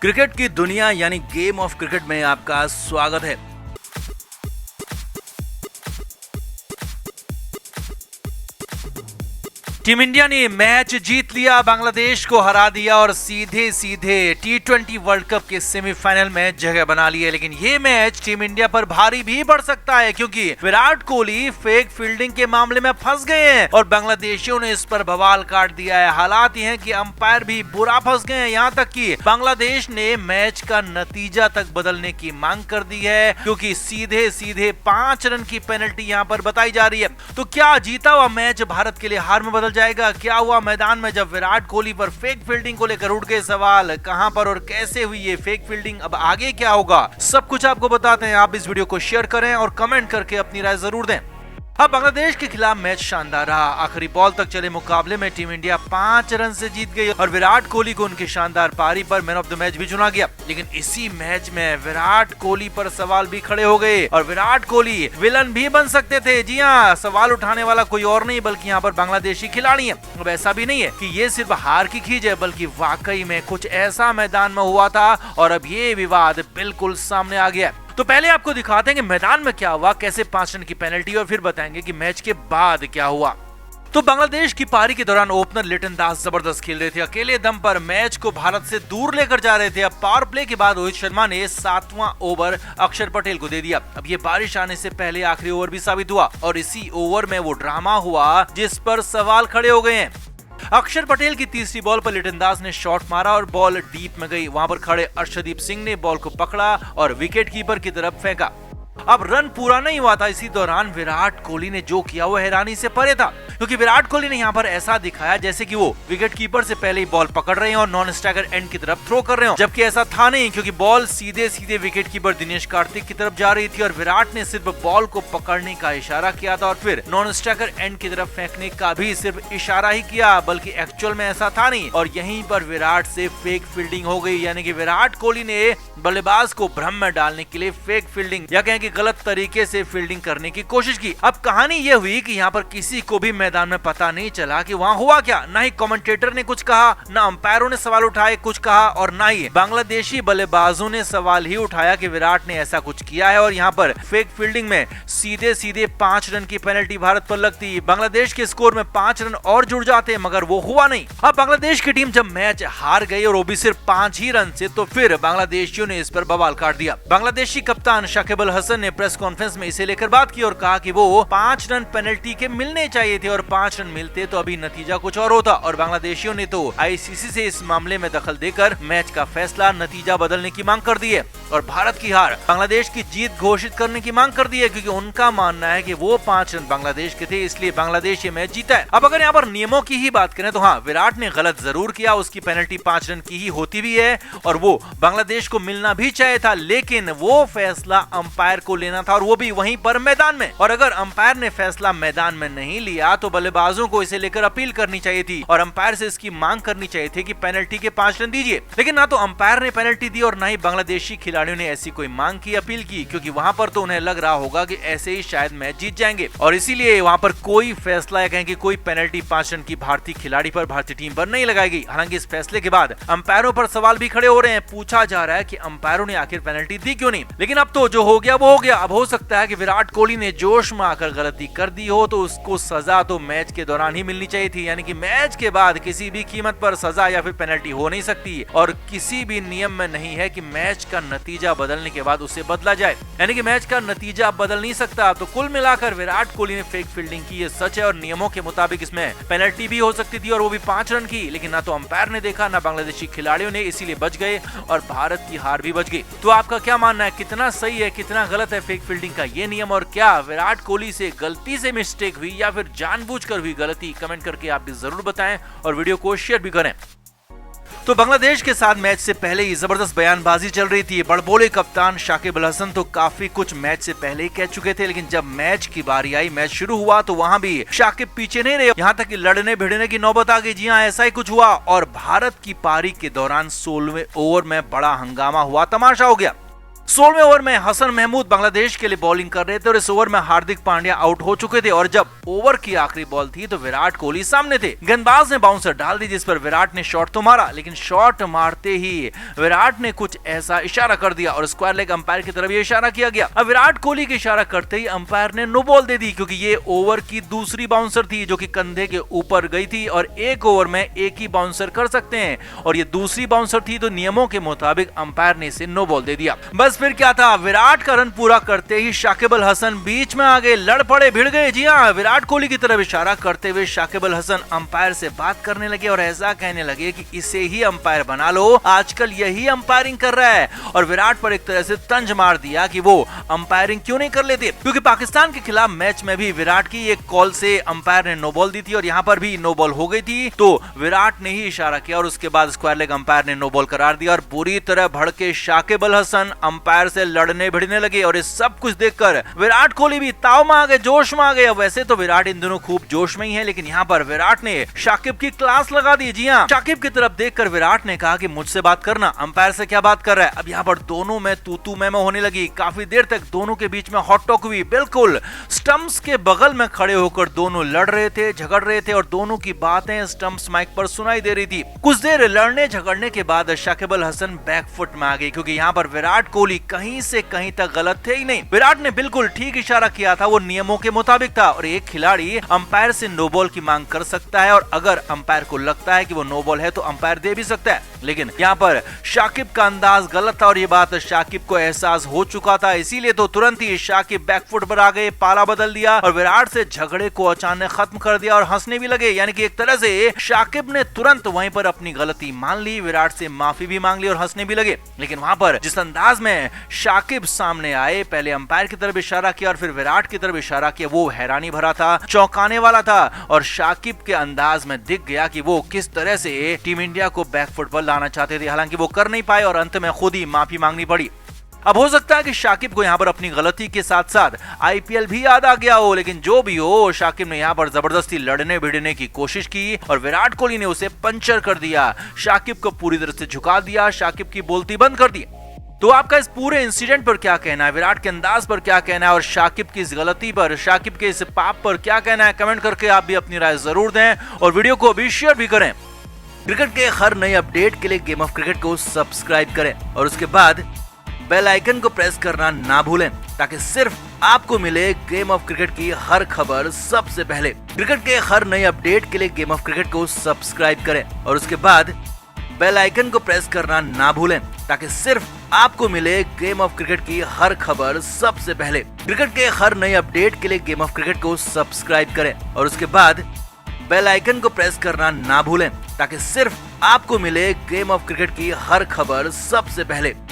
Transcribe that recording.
Cricket की दुनिया यानी गेम ऑफ क्रिकेट में आपका स्वागत है। टीम इंडिया ने मैच जीत लिया, बांग्लादेश को हरा दिया और सीधे सीधे T20 वर्ल्ड कप के सेमीफाइनल में जगह बना ली है। लेकिन ये मैच टीम इंडिया पर भारी भी पड़ सकता है क्योंकि विराट कोहली फेक फील्डिंग के मामले में फंस गए हैं और बांग्लादेशियों ने इस पर बवाल काट दिया है। हालात ये हैं कि अंपायर भी बुरा फंस गए हैं, यहाँ तक कि बांग्लादेश ने मैच का नतीजा तक बदलने की मांग कर दी है क्योंकि सीधे सीधे 5 रन की पेनल्टी यहाँ पर बताई जा रही है। तो क्या जीता हुआ मैच भारत के लिए हार में बदल जाएगा? क्या हुआ मैदान में जब विराट कोहली पर फेक फील्डिंग को लेकर उठ गए सवाल? कहां पर और कैसे हुई ये फेक फील्डिंग? अब आगे क्या होगा, सब कुछ आपको बताते हैं। आप इस वीडियो को शेयर करें और कमेंट करके अपनी राय जरूर दें। अब बांग्लादेश के खिलाफ मैच शानदार रहा। आखिरी बॉल तक चले मुकाबले में टीम इंडिया 5 रन से जीत गई और विराट कोहली को उनकी शानदार पारी पर मैन ऑफ द मैच भी चुना गया। लेकिन इसी मैच में विराट कोहली पर सवाल भी खड़े हो गए और विराट कोहली विलन भी बन सकते थे। जी हाँ, सवाल उठाने वाला कोई और नहीं बल्कि यहाँ पर बांग्लादेशी खिलाड़ी है। अब ऐसा भी नहीं है कि ये सिर्फ हार की खींच है, बल्कि वाकई में कुछ ऐसा मैदान में हुआ था और अब ये विवाद बिल्कुल सामने आ गया। तो पहले आपको दिखाते हैं कि मैदान में क्या हुआ, कैसे 5 रन की पेनल्टी, और फिर बताएंगे कि मैच के बाद क्या हुआ। तो बांग्लादेश की पारी के दौरान ओपनर लिटन दास जबरदस्त खेल रहे थे। अकेले दम पर मैच को भारत से दूर लेकर जा रहे थे। अब पावर प्ले के बाद रोहित शर्मा ने 7वां ओवर अक्षर पटेल को दे दिया। अब ये बारिश आने से पहले आखिरी ओवर भी साबित हुआ और इसी ओवर में वो ड्रामा हुआ जिस पर सवाल खड़े हो गए हैं। अक्षर पटेल की तीसरी बॉल पर लिटन दास ने शॉट मारा और बॉल डीप में गई। वहां पर खड़े अर्शदीप सिंह ने बॉल को पकड़ा और विकेट कीपर की तरफ फेंका। अब रन पूरा नहीं हुआ था। इसी दौरान विराट कोहली ने जो किया वो हैरानी से परे था क्योंकि विराट कोहली ने यहाँ पर ऐसा दिखाया जैसे कि वो विकेट कीपर से पहले ही बॉल पकड़ रहे हैं और नॉन स्ट्राइकर एंड की तरफ थ्रो कर रहे हो, जबकि ऐसा था नहीं क्योंकि बॉल सीधे सीधे विकेट कीपर दिनेश कार्तिक की तरफ जा रही थी और विराट ने सिर्फ बॉल को पकड़ने का इशारा किया था और फिर नॉन स्ट्राइकर एंड की तरफ फेंकने का भी सिर्फ इशारा ही किया, बल्कि एक्चुअल में ऐसा था नहीं। और यहीं पर विराट से फेक फील्डिंग हो गई, यानी कि विराट कोहली ने बल्लेबाज को भ्रम में डालने के लिए फेक फील्डिंग या कहें कि गलत तरीके से फील्डिंग करने की कोशिश की। अब कहानी ये हुई कि यहाँ पर किसी को भी मैदान में पता नहीं चला कि वहाँ हुआ क्या। ना ही कमेंटेटर ने कुछ कहा, ना अंपायरों ने सवाल उठाए कुछ कहा और ना ही बांग्लादेशी बल्लेबाजों ने सवाल ही उठाया कि विराट ने ऐसा कुछ किया है और यहाँ पर फेक फील्डिंग में सीधे सीधे 5 रन की पेनल्टी भारत पर लगती। बांग्लादेश के स्कोर में 5 रन और जुड़ जाते मगर वो हुआ नहीं। अब बांग्लादेश की टीम जब मैच हार गई और वो भी सिर्फ 5 ही रन से, तो फिर बांग्लादेशियों ने इस पर बवाल काट दिया। बांग्लादेशी कप्तान शाकिब अल हसन ने प्रेस कॉन्फ्रेंस में इसे लेकर बात की और कहा कि वो 5 रन पेनल्टी के मिलने चाहिए थे और 5 रन मिलते तो अभी नतीजा कुछ और होता। और बांग्लादेशियों ने तो आईसीसी से इस मामले में दखल देकर मैच का फैसला नतीजा बदलने की मांग कर दी है और भारत की हार बांग्लादेश की जीत घोषित करने की मांग कर दी है क्योंकि उनका मानना है कि वो 5 रन बांग्लादेश के थे, इसलिए बांग्लादेश ये मैच जीता है। अब अगर यहाँ पर नियमों की ही बात करें तो हाँ, विराट ने गलत जरूर किया, उसकी पेनल्टी 5 रन की ही होती भी है और वो बांग्लादेश को मिलना भी चाहिए था, लेकिन वो फैसला अंपायर को लेना था और वो भी वहीं पर मैदान में। और अगर अंपायर ने फैसला मैदान में नहीं लिया तो बल्लेबाजों को इसे लेकर अपील करनी चाहिए थी और अंपायर से इसकी मांग करनी चाहिए थी कि पेनल्टी के 5 रन दीजिए। लेकिन ना तो अंपायर ने पेनल्टी दी और ना ही बांग्लादेशी खिलाड़ियों ने ऐसी कोई मांग की, अपील की, क्योंकि वहां पर तो उन्हें लग रहा होगा कि ऐसे ही शायद मैच जीत जाएंगे और इसीलिए वहां पर कोई फैसला या कहें कि कोई पेनल्टी 5 रन की भारतीय खिलाड़ी पर, भारतीय टीम पर नहीं लगाएगी। हालांकि इस फैसले के बाद अंपायरों पर सवाल भी खड़े हो रहे हैं। पूछा जा रहा है कि अंपायरों ने आखिर पेनल्टी दी क्यों नहीं। लेकिन अब तो जो हो गया वो हो गया। अब हो सकता है कि विराट कोहली ने जोश में आकर गलती कर दी हो तो उसको सजा तो मैच के दौरान ही मिलनी चाहिए थी, यानी कि मैच के बाद किसी भी कीमत पर सजा या फिर पेनल्टी हो नहीं सकती और किसी भी नियम में नहीं है कि मैच का नतीजा बदलने के बाद उसे बदला जाए, यानी कि मैच का नतीजा बदल नहीं सकता। तो कुल मिलाकर विराट कोहली ने फेक फील्डिंग की, ये सच है और नियमों के मुताबिक इसमें पेनल्टी भी हो सकती थी और वो भी 5 रन की, लेकिन ना तो अंपायर ने देखा ना बांग्लादेशी खिलाड़ियों ने, इसीलिए बच गए और भारत की हार भी बच गई। तो आपका क्या मानना है, कितना सही है कितना गलत है फेक फील्डिंग का ये नियम, और क्या विराट कोहली से गलती से मिस्टेक हुई या फिर जानबूझकर हुई गलती? कमेंट करके आप भी जरूर बताएं और वीडियो को शेयर भी करें। तो बांग्लादेश के साथ मैच से पहले ही जबरदस्त बयानबाजी चल रही थी। बड़बोले कप्तान शाकिब अल हसन तो काफी कुछ मैच से पहले ही कह चुके थे, लेकिन जब मैच की बारी आई, मैच शुरू हुआ तो वहां भी शाकिब पीछे नहीं रहे, यहाँ तक कि लड़ने भिड़ने की नौबत आ गई। जी हाँ, ऐसा ही कुछ हुआ और भारत की पारी के दौरान 16वें ओवर में बड़ा हंगामा हुआ, तमाशा हो गया। 16वें ओवर में हसन महमूद बांग्लादेश के लिए बॉलिंग कर रहे थे और इस ओवर में हार्दिक पांड्या आउट हो चुके थे और जब ओवर की आखिरी बॉल थी तो विराट कोहली सामने थे। गेंदबाज ने बाउंसर डाल दी जिस पर विराट ने शॉट तो मारा, लेकिन शॉट मारते ही विराट ने कुछ ऐसा इशारा कर दिया और स्क्वायर लेग अंपायर की तरफ ये इशारा किया गया। अब विराट कोहली के इशारा करते ही अंपायर ने नो बॉल दे दी क्योंकि ये ओवर की दूसरी बाउंसर थी जो कि कंधे के ऊपर गई थी और एक ओवर में एक ही बाउंसर कर सकते हैं और ये दूसरी बाउंसर थी तो नियमों के मुताबिक अंपायर ने इसे नो बॉल दे दिया। बस फिर क्या था, विराट का रन पूरा करते ही शाकिब अल हसन बीच में आ गए, लड़ पड़े, भिड़ गए। जी हाँ, विराट कोहली की तरफ इशारा करते हुए शाकिब अल हसन अंपायर से बात करने लगे और ऐसा कहने लगे कि इसे ही अंपायर बना लो, आजकल यही अंपायरिंग कर रहा है। और विराट पर एक तरह से तंज मार दिया कि वो अंपायरिंग क्यों नहीं कर लेते, क्योंकि पाकिस्तान के खिलाफ मैच में भी विराट की एक कॉल से अंपायर ने नो बॉल दी थी और यहाँ पर भी नो बॉल हो गई थी तो विराट ने ही इशारा किया और उसके बाद स्क्वायर लेग अंपायर ने नो बॉल करार दिया और बुरी तरह भड़के शाकिब अल हसन अंपायर से लड़ने भिड़ने लगे। और ये सब कुछ देखकर विराट कोहली भी ताव में आ गए, जोश में आ गए। वैसे तो विराट इन दिनों खूब जोश में ही है, लेकिन यहाँ पर विराट ने शाकिब की क्लास लगा दी। जी हाँ, शाकिब की तरफ देखकर विराट ने कहा कि मुझसे बात करना, अंपायर से क्या बात कर रहा है। अब यहाँ पर दोनों में तू मैं होने लगी, काफी देर तक दोनों के बीच में हॉट टॉक हुई। बिल्कुल स्टंप्स के बगल में खड़े होकर दोनों लड़ रहे थे, झगड़ रहे थे और दोनों की बातें स्टंप्स माइक पर सुनाई दे रही थी। कुछ देर लड़ने झगड़ने के बाद शाकिब अल हसन बैकफुट में आ गए क्योंकि यहाँ पर विराट कोहली कहीं से कहीं तक गलत थे ही नहीं। विराट ने बिल्कुल ठीक इशारा किया था, वो नियमों के मुताबिक था और एक खिलाड़ी अंपायर से नो बॉल की मांग कर सकता है और अगर अंपायर को लगता है कि वो नो बॉल है तो अंपायर दे भी सकता है। लेकिन यहाँ पर शाकिब का अंदाज गलत था और ये बात शाकिब को एहसास हो चुका था, इसीलिए तो तुरंत ही शाकिब बैकफुट पर आ गए, पाला बदल दिया और विराट से झगड़े को अचानक खत्म कर दिया और हंसने भी लगे। यानी कि एक तरह से शाकिब ने तुरंत वहीं पर अपनी गलती मान ली, विराट से माफी भी मांग ली और हंसने भी लगे। लेकिन वहां पर जिस अंदाज में शाकिब सामने आए, पहले अंपायर की तरफ इशारा किया और फिर विराट की तरफ इशारा किया, वो हैरानी भरा था, चौंकाने वाला था और शाकिब के अंदाज में दिख गया कि वो किस तरह से टीम इंडिया को बैकफुट पर लाना चाहते थे। हालांकि वो कर नहीं पाए और अंत में खुद ही माफी मांगनी पड़ी। अब हो सकता है कि शाकिब को यहाँ पर अपनी गलती के साथ साथ आईपीएल भी याद आ गया हो, लेकिन जो भी हो शाकिब ने यहाँ पर जबरदस्ती लड़ने भिड़ने की कोशिश की और विराट कोहली ने उसे पंचर कर दिया, शाकिब को पूरी तरह से झुका दिया, शाकिब की बोलती बंद कर दी। तो आपका इस पूरे इंसिडेंट पर क्या कहना है, विराट के अंदाज पर क्या कहना है और शाकिब की इस गलती पर, शाकिब के इस पाप पर क्या कहना है, कमेंट करके आप भी अपनी राय जरूर दें और वीडियो को अभी शेयर भी करें। क्रिकेट के हर नए अपडेट के लिए गेम ऑफ क्रिकेट को सब्सक्राइब करें और उसके बाद बेल आइकन को प्रेस करना ना भूलें ताकि सिर्फ आपको मिले गेम ऑफ क्रिकेट की हर खबर सबसे पहले। क्रिकेट के हर नए अपडेट के लिए गेम ऑफ क्रिकेट को सब्सक्राइब करें और उसके बाद बेल आइकन को प्रेस करना ना भूलें ताकि सिर्फ आपको मिले गेम ऑफ क्रिकेट की हर खबर सबसे पहले। क्रिकेट के हर नए अपडेट के लिए गेम ऑफ क्रिकेट को सब्सक्राइब करें और उसके बाद बेल आइकन को प्रेस करना ना भूलें ताकि सिर्फ आपको मिले गेम ऑफ क्रिकेट की हर खबर सबसे पहले।